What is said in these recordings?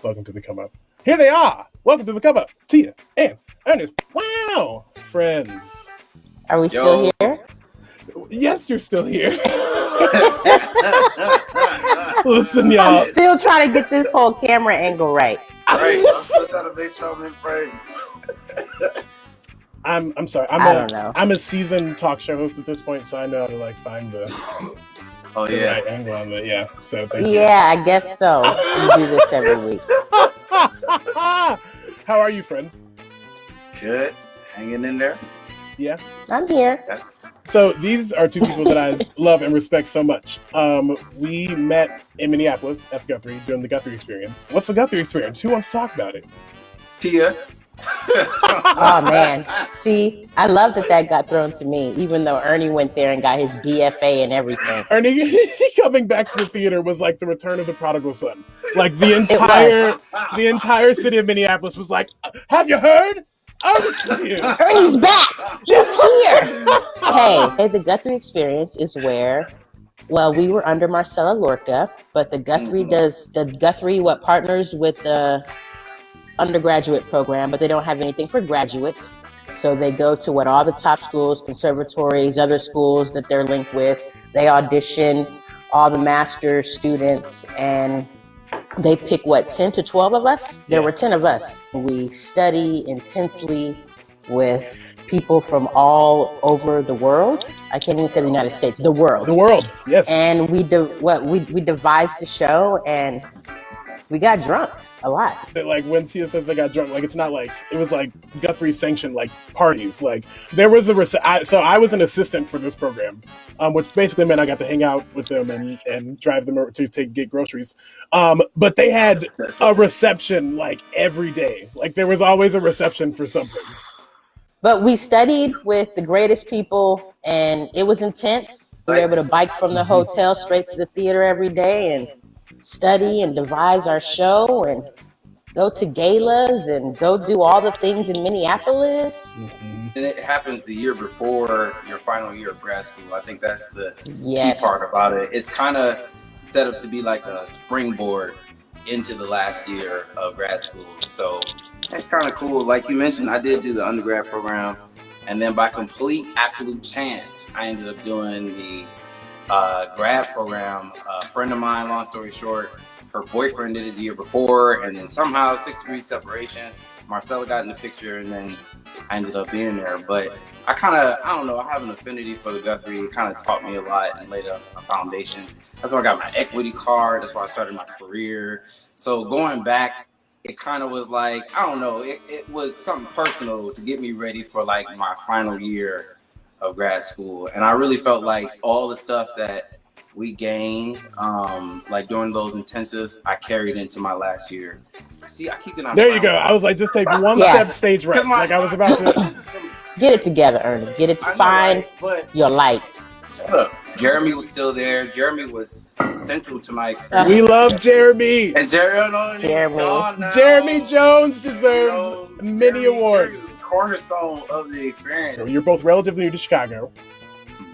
Welcome to the Come Up. Here they are. Welcome to the Come Up. Tia and Ernest. Wow, friends. Are we still here? Yes, you're still here. Listen, y'all. I'm still trying to get this whole camera angle right. Right, I'm still trying to make sure I'm in frame. I'm sorry. I don't know. I'm a seasoned talk show host at this point, so I know how to find the right angle on it. Yeah. So thank you. Yeah, I guess so. We do this every week. How are you, friends? Good. Hanging in there. Yeah. I'm here. So these are two people that I love and respect so much. We met in Minneapolis at Guthrie during the Guthrie Experience. What's the Guthrie Experience? Who wants to talk about it? Tia. Oh, man. See, I love that got thrown to me, even though Ernie went there and got his BFA and everything. Ernie coming back to the theater was like the return of the prodigal son. Like the entire city of Minneapolis was like, have you heard? Ernie's back. He's here. Hey, the Guthrie Experience is where, well, we were under Marcella Lorca, but the Guthrie partners with the undergraduate program, but they don't have anything for graduates. So they go to all the top schools, conservatories, other schools that they're linked with. They audition all the master's students, and they pick 10 to 12 of us? There were 10 of us. We study intensely with people from all over the world. I can't even say the United States, the world. The world, yes. And we devised a show, and we got drunk a lot. Like when Tia says they got drunk, like it's not like it was like Guthrie sanctioned like parties. Like there was so I was an assistant for this program, which basically meant I got to hang out with them and drive them to get groceries. But they had a reception like every day. Like there was always a reception for something. But we studied with the greatest people, and it was intense. We were able to bike from the hotel straight to the theater every day and study and devise our show and go to galas and go do all the things in Minneapolis. And it happens the year before your final year of grad school. I think that's the key part about it. It's kind of set up to be like a springboard into the last year of grad school. So it's kind of cool. Like you mentioned, I did do the undergrad program, and then by complete absolute chance, I ended up doing the grad program. A friend of mine, long story short, her boyfriend did it the year before, and then somehow 6 degrees separation, Marcella got in the picture, and then I ended up being there. But I don't know, I have an affinity for the Guthrie. It kind of taught me a lot and laid a foundation. That's where I got my equity card. That's where I started my career. So going back, it kind of was like, I don't know, it was something personal to get me ready for like my final year of grad school. And I really felt like all the stuff that we gained like during those intensives, I carried into my last year. See, I keep getting on. There you go. I was like, just take one step stage right. Like I was about to get it together, Ernie. Get it to find your light. Shut up. Jeremy was still there. Jeremy was central to my experience. We love Jeremy. And Jeremy Jones deserves many awards. Cornerstone of the experience. You're both relatively new to Chicago,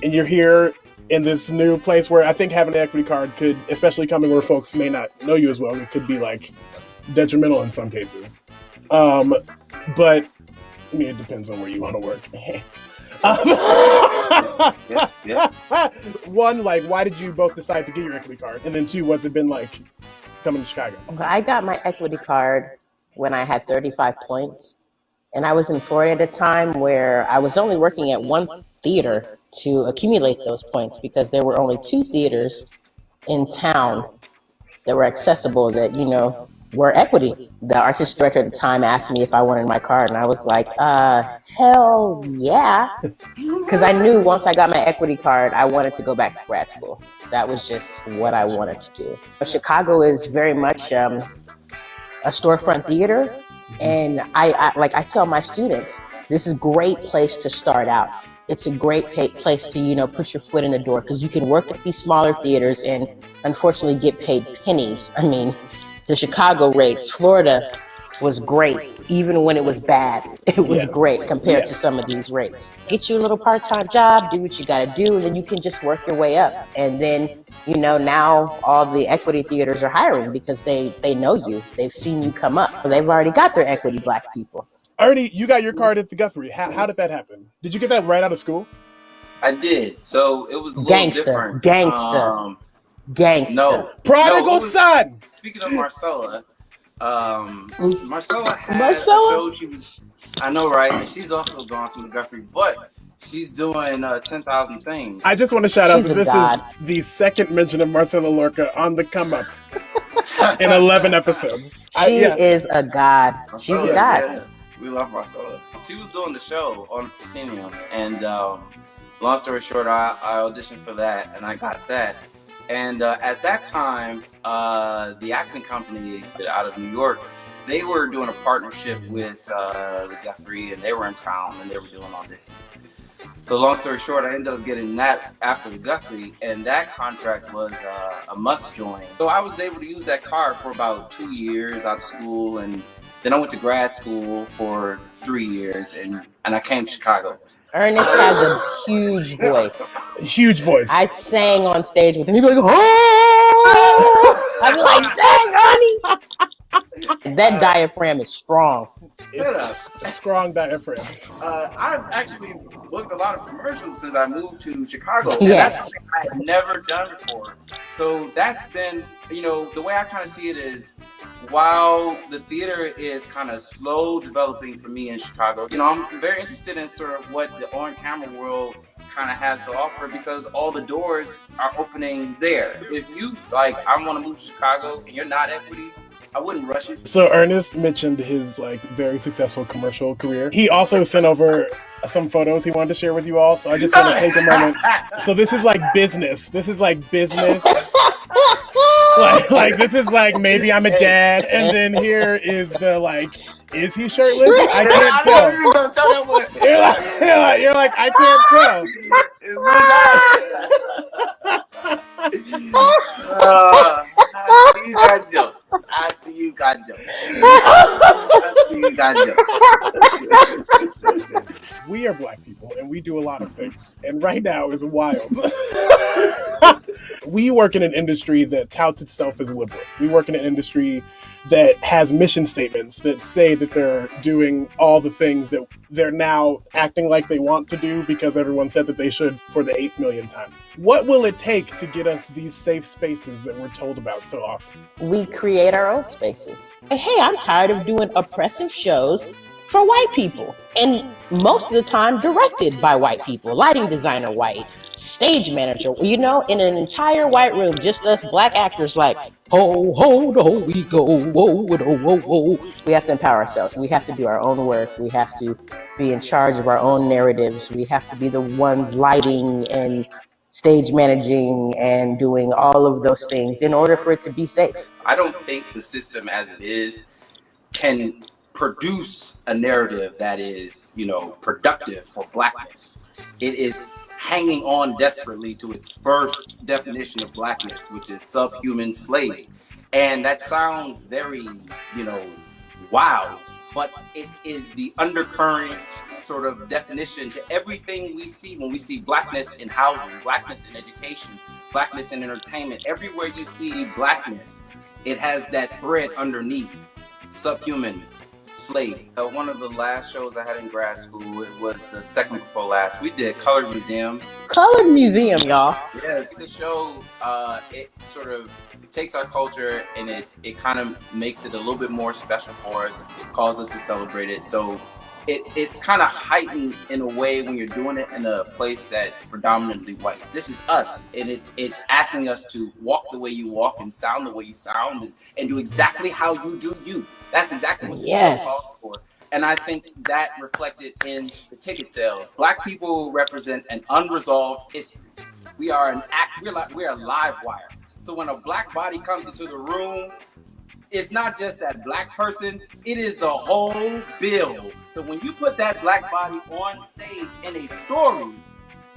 and you're here in this new place where I think having an equity card could, especially coming where folks may not know you as well, it could be like detrimental in some cases. But I mean, it depends on where you want to work. One, like, why did you both decide to get your equity card? And then two, what's it been like coming to Chicago? I got my equity card when I had 35 points. And I was in Florida at a time where I was only working at one theater to accumulate those points because there were only 2 theaters in town that were accessible that, were equity. The artistic director at the time asked me if I wanted my card, and I was like, hell yeah. Because I knew once I got my equity card, I wanted to go back to grad school. That was just what I wanted to do. Chicago is very much a storefront theater. And I tell my students, this is a great place to start out. It's a great place to, put your foot in the door because you can work at these smaller theaters and unfortunately get paid pennies. I mean, the Chicago rates, Florida was great. even when it was bad, it was great compared to some of these rates. Get you a little part-time job, do what you got to do, and then you can just work your way up. And then, you know, now all the equity theaters are hiring because they know you. They've seen you come up. They've already got their equity Black people. Ernie, you got your card at the Guthrie. How did that happen? Did you get that right out of school? I did. So it was a little different. Gangster. No. Prodigal son. Speaking of Marcella, Marcella had a show. I know, right? She's also gone from the Guthrie, but she's doing 10,000 Things. I just want to shout out that this is the second mention of Marcella Lorca on the come up in 11 episodes. She is a god. She's a god. Yeah. We love Marcella. She was doing the show on the proscenium, and long story short, I auditioned for that, and I got that. And at that time, the acting company out of New York, they were doing a partnership with the Guthrie, and they were in town, and they were doing auditions. So long story short, I ended up getting that after the Guthrie, and that contract was a must join. So I was able to use that card for about 2 years out of school, and then I went to grad school for 3 years, and I came to Chicago. Ernest has a huge voice. Huge voice. I sang on stage with him. He'd be like, oh! I'd be like, dang, Ernie! That diaphragm is strong. It's a strong diaphragm. I've actually booked a lot of commercials since I moved to Chicago. And that's something I had never done before. So that's been, you know, the way I kind of see it is, while the theater is kind of slow developing for me in Chicago, you know, I'm very interested in sort of what the on-camera world kind of has to offer, because all the doors are opening there. If you, like, I want to move to Chicago and you're not equity, I wouldn't rush it. So Ernest mentioned his very successful commercial career. He also sent over some photos he wanted to share with you all. So I just want to take a moment. So this is like business. This is like business. like this is like, maybe I'm a dad, and then here is the is he shirtless? I can't tell. You're like I can't tell. I see you got jokes. We are Black people, and we do a lot of things. And right now is wild. We work in an industry that touts itself as liberal. We work in an industry that has mission statements that say that they're doing all the things that they're now acting like they want to do because everyone said that they should for the 8th millionth time. What will it take to get us these safe spaces that we're told about so often? We create our own spaces. And hey, I'm tired of doing oppressive shows for white people. And most of the time directed by white people. Lighting designer white, stage manager, you know, in an entire white room, just us Black actors like, ho, ho, ho, we go, whoa, whoa, whoa, whoa. We have to empower ourselves. We have to do our own work. We have to be in charge of our own narratives. We have to be the ones lighting and stage managing and doing all of those things in order for it to be safe. I don't think the system as it is can produce a narrative that is, you know, productive for Blackness. It is hanging on desperately to its first definition of Blackness, which is subhuman slave. And that sounds very, you know, wild, but it is the undercurrent sort of definition to everything we see when we see Blackness in housing, Blackness in education, Blackness in entertainment. Everywhere you see Blackness, it has that thread underneath, subhuman slave. One of the last shows I had in grad school, it was the second before last. We did Colored Museum. Colored Museum, y'all. Yeah, the show, it sort of takes our culture and it kind of makes it a little bit more special for us. It calls us to celebrate it. So it's kind of heightened in a way when you're doing it in a place that's predominantly white. This is us, and it's asking us to walk the way you walk and sound the way you sound and do exactly how you do you. That's exactly what the show calls for. And I think that reflected in the ticket sales. Black people represent an unresolved history. We are we're a live wire. So when a Black body comes into the room, it's not just that Black person, it is the whole bill. So when you put that Black body on stage in a story,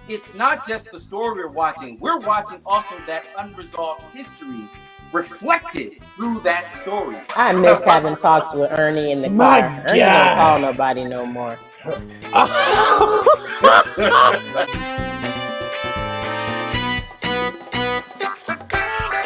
it's not just the story we're watching. We're watching also that unresolved history reflected through that story. I miss having talks with Ernie in the My car. Ernie don't call nobody no more.